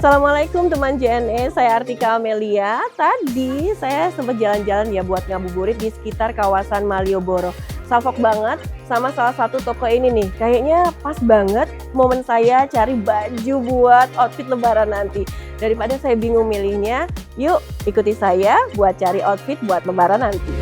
Assalamualaikum teman JNE, saya Artika Amelia. Tadi saya sempat jalan-jalan ya buat ngabuburit di sekitar kawasan Malioboro. Salfok banget sama salah satu toko ini nih. Kayaknya pas banget momen saya cari baju buat outfit lebaran nanti. Daripada saya bingung milihnya, yuk ikuti saya buat cari outfit buat lebaran nanti.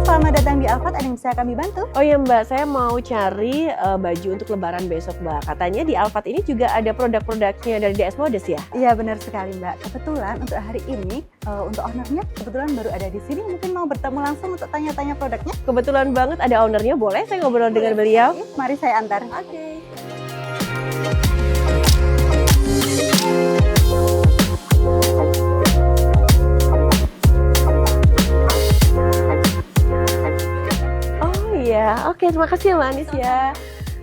Selamat datang di Alfat, ada yang bisa kami bantu? Oh iya Mbak, saya mau cari baju untuk lebaran besok Mbak. Katanya di Alfat ini juga ada produk-produknya dari DS Modest ya? Iya benar sekali Mbak. Kebetulan untuk hari ini, untuk ownernya kebetulan baru ada di sini. Mungkin mau bertemu langsung untuk tanya-tanya produknya? Kebetulan banget ada ownernya, boleh saya ngobrol dengan beliau? Mari saya antar. Oke. Ya, oke, terima kasih ya Mbak Anis ya.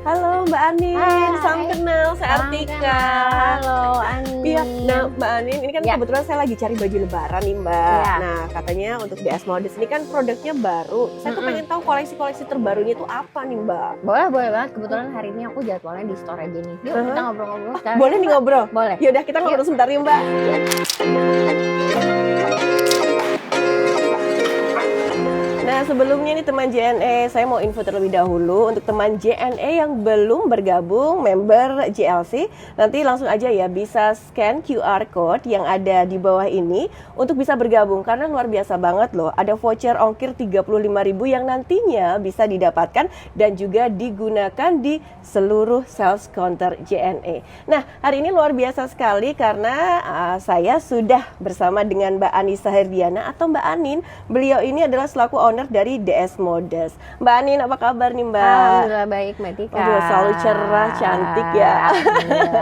Halo Mbak Anin, salam kenal, saya Artika. Halo Anin. Iya, nah Mbak Anin, ini kan kebetulan saya lagi cari baju lebaran nih Mbak. Ya. Nah katanya untuk DS Modest ini kan produknya baru. Saya tuh pengen tahu koleksi-koleksi terbarunya itu apa nih Mbak? Boleh banget. Kebetulan hari ini aku jadwalnya di store aja nih. Yuk kita ngobrol-ngobrol sekarang. Boleh nih ngobrol? Boleh. Yaudah kita ngobrol sebentar ya Mbak. Nah sebelumnya nih teman JNE, saya mau info terlebih dahulu untuk teman JNE yang belum bergabung member JLC, nanti langsung aja ya bisa scan QR code yang ada di bawah ini untuk bisa bergabung karena luar biasa banget loh, ada voucher ongkir 35.000 yang nantinya bisa didapatkan dan juga digunakan di seluruh sales counter JNE. Nah hari ini luar biasa sekali karena saya sudah bersama dengan Mbak Anissa Herdiana atau Mbak Anin. Beliau ini adalah selaku owner dari DS Modest. Mbak Anin, apa kabar nih Mbak? Alhamdulillah baik Mbak Tika. Waduh, selalu cerah, cantik ya.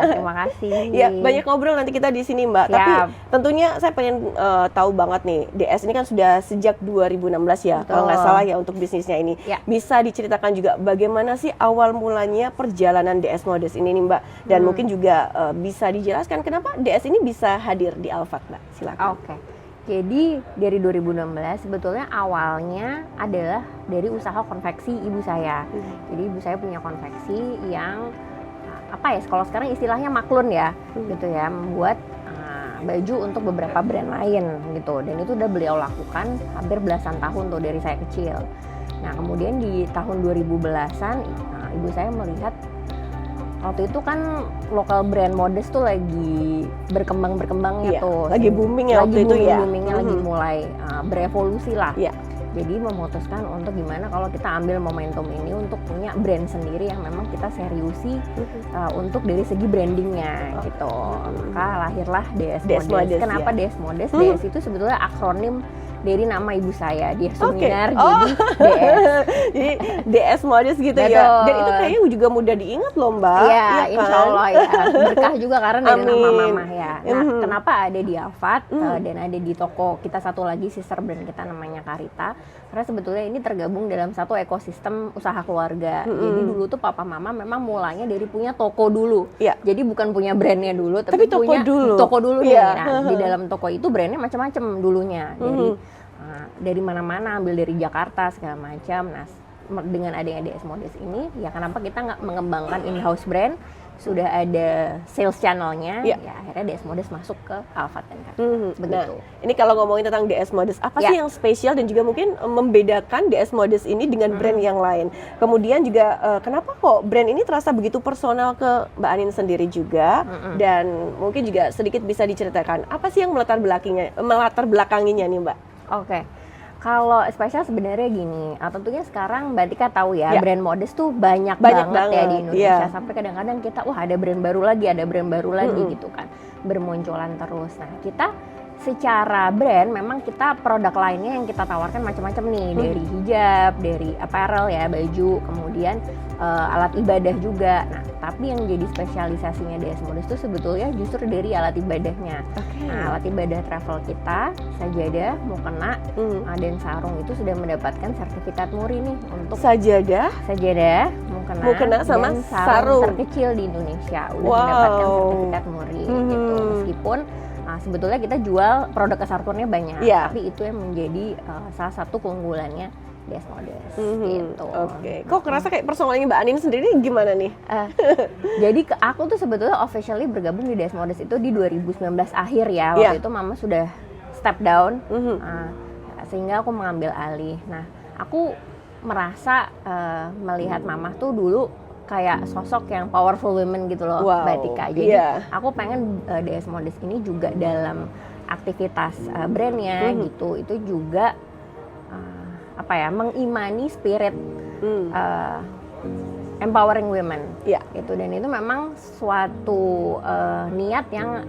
Terima kasih. Ya, banyak ngobrol nanti kita di sini Mbak. Siap. Tapi tentunya saya pengen tahu banget nih, DS ini kan sudah sejak 2016 ya, kalau nggak salah ya untuk bisnisnya ini. Ya. Bisa diceritakan juga bagaimana sih awal mulanya perjalanan DS Modest ini nih Mbak? Dan mungkin juga bisa dijelaskan kenapa DS ini bisa hadir di Alfat Mbak? Silakan. Oke. Jadi dari 2016 sebetulnya awalnya adalah dari usaha konveksi ibu saya. Jadi ibu saya punya konveksi yang apa ya, kalau sekarang istilahnya maklun ya, gitu ya, membuat baju untuk beberapa brand lain gitu. Dan itu udah beliau lakukan hampir belasan tahun tuh dari saya kecil. Nah kemudian di tahun 2010-an ibu saya melihat waktu itu kan lokal brand Modest tuh lagi berkembang-berkembangnya tuh. Lagi booming ya waktu itu ya. Boomingnya lagi mulai berevolusi lah. Iya. Jadi memutuskan untuk gimana kalau kita ambil momentum ini untuk punya brand sendiri yang memang kita seriusi untuk dari segi brandingnya gitu. Maka lahirlah DS Modest. Kenapa DS Modest? DS itu sebetulnya akronim dari nama ibu saya, dia Suminar, jadi DS. Jadi DS Modest gitu. Betul. Ya. Dan itu kayaknya juga mudah diingat loh Mbak. Iya, kan? insya Allah ya. Berkah juga karena dari nama mama ya. Nah, kenapa ada di Alfat dan ada di toko kita satu lagi sister brand kita namanya Karita. Karena sebetulnya ini tergabung dalam satu ekosistem usaha keluarga. Jadi dulu tuh papa mama memang mulanya dari punya toko dulu. Iya. Jadi bukan punya brandnya dulu, tapi punya toko dulu nih. Iya. Nah, di dalam toko itu brandnya macam-macam dulunya. Dari mana-mana, ambil dari Jakarta segala macam. Nah, dengan adanya DS Modest ini, ya kenapa kita nggak mengembangkan in-house brand? Sudah ada sales channelnya, ya akhirnya DS Modest masuk ke Alfat kan. Begitu. Nah, ini kalau ngomongin tentang DS Modest, apa sih yang spesial dan juga mungkin membedakan DS Modest ini dengan brand yang lain? Kemudian juga kenapa kok brand ini terasa begitu personal ke Mbak Anin sendiri juga? Dan mungkin juga sedikit bisa diceritakan apa sih yang melatar belakanginya nih Mbak? Oke. Kalau spesial sebenarnya gini, tentunya sekarang Mbak Tika tahu ya, brand Modest tuh banyak banget ya di Indonesia. Sampai kadang-kadang kita, ada brand baru lagi gitu kan, bermunculan terus. Nah kita secara brand memang kita produk lainnya yang kita tawarkan macam-macam nih, dari hijab, dari apparel ya, baju, kemudian alat ibadah juga. Nah, tapi yang jadi spesialisasinya DS Modest itu sebetulnya justru dari alat ibadahnya. Nah, alat ibadah travel kita, sajadah, mukena, dan sarung itu sudah mendapatkan sertifikat MURI nih untuk sajadah, mukena sama dan sarung terkecil di Indonesia udah mendapatkan sertifikat MURI gitu. Meskipun sebetulnya kita jual produk kesatuannya banyak, tapi itu yang menjadi salah satu keunggulannya DS Modest gitu. Oke. Kok kerasa kayak personalnya Mbak Anin sendiri gimana nih? Jadi aku tuh sebetulnya officially bergabung di DS Modest itu di 2019 akhir ya. Waktu itu Mama sudah step down, sehingga aku mengambil alih. Nah, aku merasa melihat Mama tuh dulu kayak sosok yang powerful women gitu loh, Mbak Tika. Jadi aku pengen DS Modest ini juga dalam aktivitas brandnya gitu, itu juga mengimani spirit empowering women gitu. Dan itu memang suatu niat yang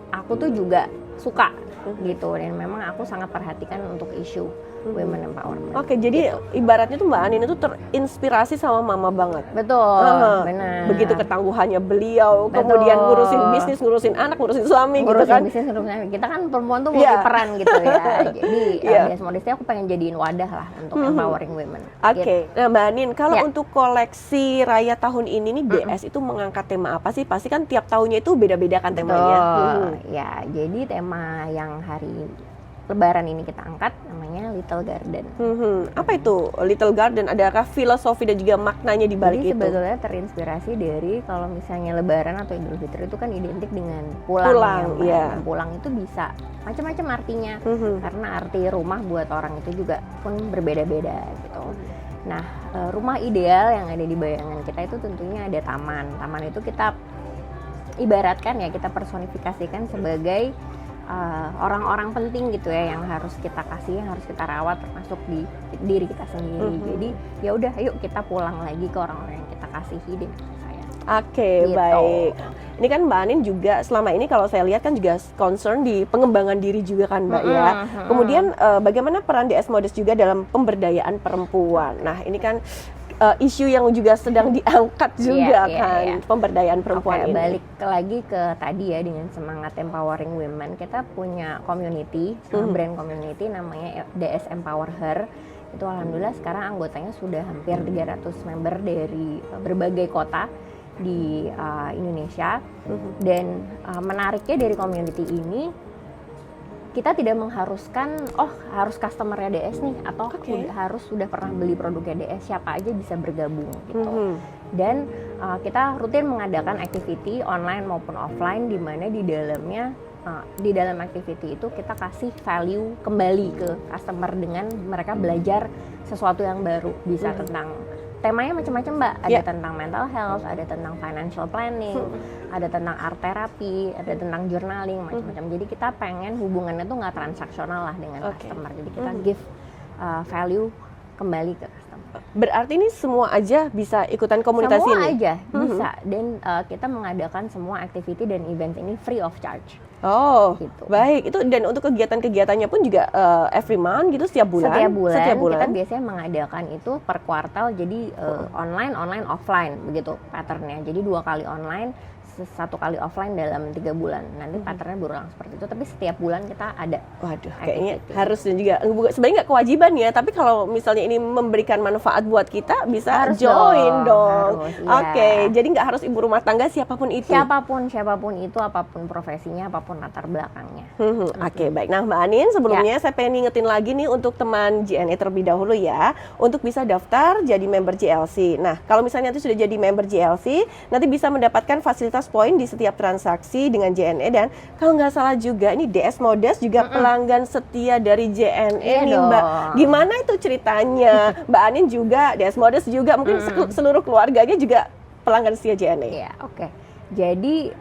aku tuh juga suka gitu, dan memang aku sangat perhatikan untuk isu women empowerment. Oke, jadi ibaratnya tuh Mbak Anin itu terinspirasi sama Mama banget. Betul, benar. Begitu ketangguhannya beliau, kemudian ngurusin bisnis, ngurusin anak, ngurusin suami gitu kan. Ngurusin bisnis, ngurusin kita kan perempuan tuh multiperan gitu ya. Jadi DS Modestnya aku pengen jadiin wadah lah untuk empowering women. Oke. Nah Mbak Anin, kalau untuk koleksi Raya tahun ini nih DS itu mengangkat tema apa sih? Pasti kan tiap tahunnya itu beda-beda kan temanya. Ya, jadi tema yang hari Lebaran ini kita angkat namanya Little Garden. Apa itu Little Garden? Adakah filosofi dan juga maknanya di balik itu? Jadi sebetulnya terinspirasi dari kalau misalnya Lebaran atau Idul Fitri itu kan identik dengan pulang ya. Pulang itu bisa macam-macam artinya, karena arti rumah buat orang itu juga pun berbeda-beda gitu. Nah, rumah ideal yang ada di bayangan kita itu tentunya ada taman. Taman itu kita ibaratkan ya, kita personifikasikan sebagai orang-orang penting gitu ya, yang harus kita kasih, yang harus kita rawat, termasuk di diri kita sendiri. Jadi ya udah, yuk kita pulang lagi ke orang-orang yang kita kasihi dan kita sayang. Oke, baik. Ini kan Mbak Anin juga selama ini kalau saya lihat kan juga concern di pengembangan diri juga kan Mbak ya. Kemudian bagaimana peran DS Modest juga dalam pemberdayaan perempuan. Nah ini kan isu yang juga sedang diangkat juga pemberdayaan perempuan ini. Balik lagi ke tadi ya, dengan semangat empowering women, kita punya community, brand community namanya DS Empower Her. Itu alhamdulillah sekarang anggotanya sudah hampir 300 member dari berbagai kota di Indonesia. Dan menariknya dari community ini, kita tidak mengharuskan harus customer-nya DS nih, atau harus sudah pernah beli produknya DS, siapa aja bisa bergabung gitu. Dan kita rutin mengadakan activity online maupun offline, di mana di dalamnya di dalam activity itu kita kasih value kembali ke customer dengan mereka belajar sesuatu yang baru. Bisa tentang temanya macam-macam Mbak, ada tentang mental health, ada tentang financial planning, ada tentang art therapy, ada tentang journaling, macam-macam. Jadi kita pengen hubungannya tuh nggak transaksional lah dengan customer. Jadi kita give value kembali ke customer. Berarti ini semua aja bisa ikutan komunitas ini? Semua aja bisa, dan kita mengadakan semua activity dan event ini free of charge. Oh, gitu. Baik. Itu dan untuk kegiatan-kegiatannya pun juga every month gitu, setiap bulan? Setiap bulan. Kita biasanya mengadakan itu per kuartal, jadi online, offline begitu patternnya. Jadi 2 kali online, 1 kali offline dalam 3 bulan. Nanti patternnya berulang seperti itu, tapi setiap bulan kita ada. Waduh, kayaknya harus, dan juga sebenarnya nggak kewajiban ya, tapi kalau misalnya ini memberikan manfaat buat kita, bisa harus join dong. Oke, jadi nggak harus ibu rumah tangga, siapapun itu? Siapapun itu, apapun profesinya, apapun latar belakangnya. Oke, baik. Nah Mbak Anin, sebelumnya saya pengen ngingetin lagi nih untuk teman JNE terlebih dahulu ya, untuk bisa daftar jadi member JLC. Nah, kalau misalnya nanti sudah jadi member JLC, nanti bisa mendapatkan fasilitas poin di setiap transaksi dengan JNE, dan kalau nggak salah juga ini DS Modest juga pelanggan setia dari JNE nih Mbak. Gimana itu ceritanya? Mbak Anin juga, DS Modest juga, mungkin seluruh keluarganya juga pelanggan setia JNE. Iya, oke. Jadi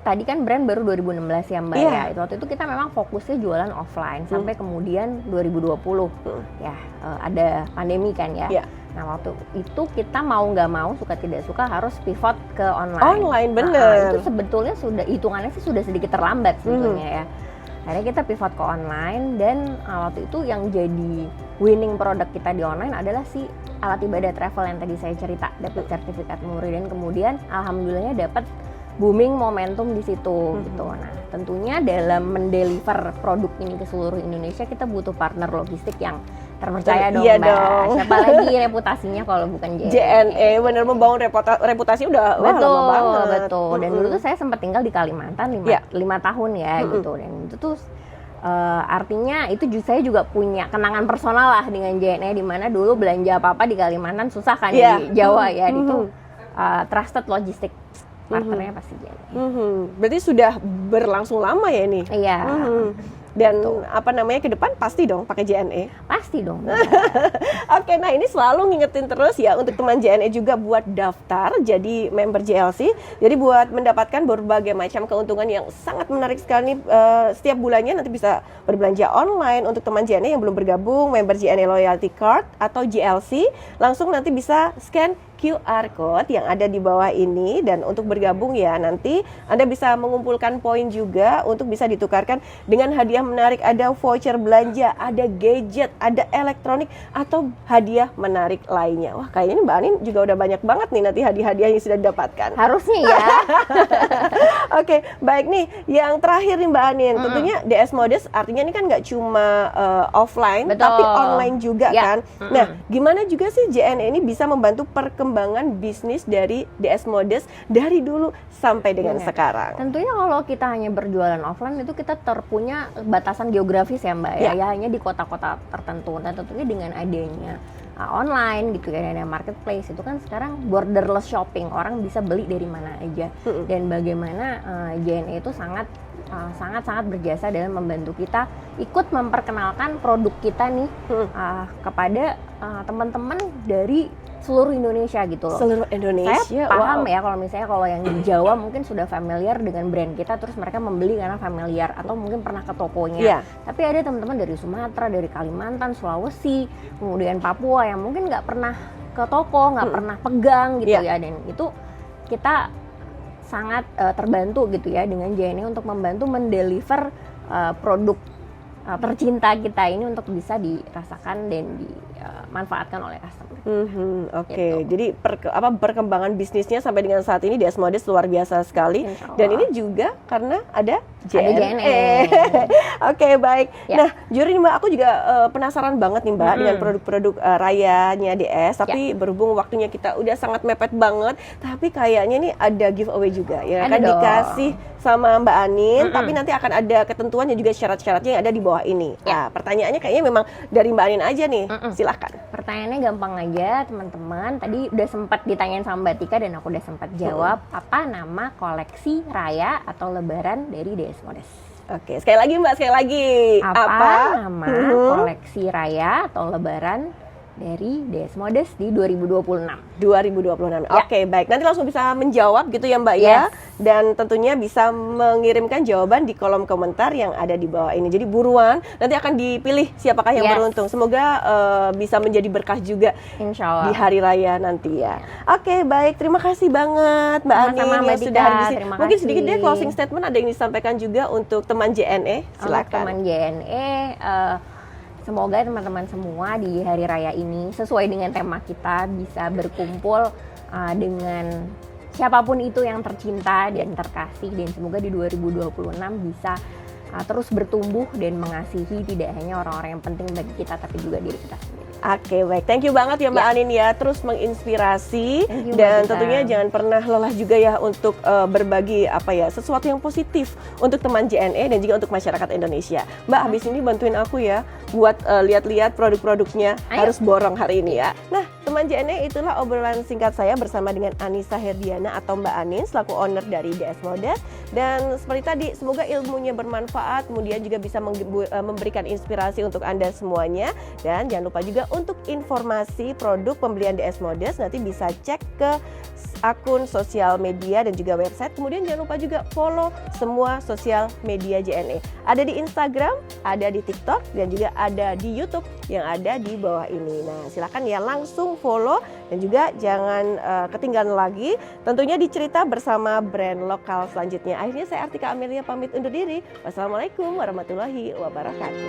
tadi kan brand baru 2016 ya Mbak ya. Waktu itu kita memang fokusnya jualan offline sampai kemudian 2020 ya ada pandemi kan ya. Nah waktu itu kita mau nggak mau, suka tidak suka harus pivot ke online. Online, bener. Itu sebetulnya sudah, hitungannya sih sudah sedikit terlambat sebetulnya ya. Akhirnya kita pivot ke online, dan waktu itu yang jadi winning product kita di online adalah si alat ibadah travel yang tadi saya cerita, dapat sertifikat muri, dan kemudian alhamdulillahnya dapat booming momentum di situ gitu. Nah tentunya dalam mendeliver produk ini ke seluruh Indonesia, kita butuh partner logistik yang terpercaya dong Mbak. Siapa lagi reputasinya kalau bukan JNE? JNE bener, membangun reputasi udah lama banget. Betul. Dan dulu tuh saya sempat tinggal di Kalimantan 5 tahun ya gitu. Dan itu tuh Artinya itu saya juga punya kenangan personal lah dengan JNE, di mana dulu belanja apa-apa di Kalimantan susah kan di Jawa ya. Itu trusted logistik partnernya pasti JNE. Berarti sudah berlangsung lama ya ini? Iya. Dan apa namanya, ke depan pasti dong pakai JNE? Pasti dong. Oke, nah ini selalu ngingetin terus ya untuk teman JNE juga buat daftar jadi member JLC. Jadi buat mendapatkan berbagai macam keuntungan yang sangat menarik sekali setiap bulannya, nanti bisa berbelanja online. Untuk teman JNE yang belum bergabung member JNE Loyalty Card atau JLC, langsung nanti bisa scan QR code yang ada di bawah ini, dan untuk bergabung ya nanti Anda bisa mengumpulkan poin juga untuk bisa ditukarkan dengan hadiah menarik, ada voucher belanja, ada gadget, ada elektronik atau hadiah menarik lainnya. Wah, kayaknya Mbak Anin juga udah banyak banget nih nanti hadiah-hadiah yang sudah didapatkan. Harusnya ya. Oke, baik nih. Yang terakhir nih Mbak Anin, tentunya DS Modest artinya ini kan nggak cuma offline, Betul. tapi online juga Ya. kan. Nah, gimana juga sih JNE ini bisa membantu perkembangan bisnis dari DS Modest dari dulu sampai dengan sekarang? Tentunya kalau kita hanya berjualan offline itu kita terpunya batasan geografis ya Mbak ya, hanya di kota-kota tertentu. Dan tentunya dengan adanya online gitu ya, ada marketplace itu kan sekarang borderless shopping, orang bisa beli dari mana aja. Dan bagaimana JNE itu sangat berjasa dalam membantu kita ikut memperkenalkan produk kita nih kepada teman-teman dari seluruh Indonesia gitu loh. Seluruh Indonesia. Saya paham ya kalau misalnya kalau yang di Jawa mungkin sudah familiar dengan brand kita, terus mereka membeli karena familiar atau mungkin pernah ke tokonya. Tapi ada teman-teman dari Sumatera, dari Kalimantan, Sulawesi, kemudian Papua yang mungkin nggak pernah ke toko, nggak pernah pegang gitu ya. Dan itu kita sangat terbantu gitu ya dengan JNE untuk membantu mendeliver produk tercinta kita ini untuk bisa dirasakan dan dimanfaatkan oleh customer. Oke, Gitu. jadi perkembangan bisnisnya sampai dengan saat ini DS Modest luar biasa sekali. Dan ini juga karena ada JNE. Oke, baik. Nah, jujur nih Mbak, aku juga penasaran banget nih Mbak dengan produk-produk rayanya DS. Tapi berhubung waktunya kita udah sangat mepet banget, tapi kayaknya nih ada giveaway juga ya, Ada kan dong. dikasih sama Mbak Anin. Tapi nanti akan ada ketentuan dan juga syarat-syaratnya yang ada di bawah ini. Nah, pertanyaannya kayaknya memang dari Mbak Anin aja nih. Silahkan. Pertanyaannya gampang aja teman-teman. Tadi udah sempat ditanyain sama Mbak Tika dan aku udah sempat jawab. Apa nama koleksi raya atau lebaran dari DS Modest? Oke, sekali lagi Mbak, sekali lagi. Apa nama koleksi raya atau lebaran dari DS Modest di 2026? 2026. Oke, baik. Nanti langsung bisa menjawab gitu ya Mbak ya. Dan tentunya bisa mengirimkan jawaban di kolom komentar yang ada di bawah ini. Jadi buruan, nanti akan dipilih siapakah yang beruntung. Semoga bisa menjadi berkah juga Insya Allah. di hari raya nanti ya. Oke, baik. Terima kasih banget Mbak Anin Sama-sama, yang Mbak sudah Dika. hadir di sini. Terima Mungkin kasih. sedikit deh closing statement ada yang disampaikan juga untuk teman JNE. Untuk Silakan. teman JNE, semoga teman-teman semua di hari raya ini sesuai dengan tema kita bisa berkumpul dengan siapapun itu yang tercinta dan terkasih, dan semoga di 2026 bisa terus bertumbuh dan mengasihi tidak hanya orang-orang yang penting bagi kita tapi juga diri kita sendiri. Oke, baik. Thank you banget ya Mbak Anin ya, terus menginspirasi. Thank you, Dan Mbak Dika. tentunya jangan pernah lelah juga ya untuk berbagi sesuatu yang positif untuk teman JNE dan juga untuk masyarakat Indonesia. Mbak, habis ini bantuin aku ya buat lihat-lihat produk-produknya. Ayo. Harus borong hari ini ya. Nah, teman JNE, itulah obrolan singkat saya bersama dengan Anissa Herdiana atau Mbak Anin selaku owner dari DS Modest. Dan seperti tadi, semoga ilmunya bermanfaat, kemudian juga bisa memberikan inspirasi untuk Anda semuanya. Dan jangan lupa juga untuk informasi produk pembelian DS Modest nanti bisa cek ke akun sosial media dan juga website. Kemudian jangan lupa juga follow semua sosial media JNE. Ada di Instagram, ada di TikTok, dan juga ada di YouTube yang ada di bawah ini. Nah, silakan ya langsung follow dan juga jangan ketinggalan lagi tentunya dicerita bersama brand lokal selanjutnya. Akhirnya saya Artika Amelia pamit undur diri. Wassalamualaikum warahmatullahi wabarakatuh.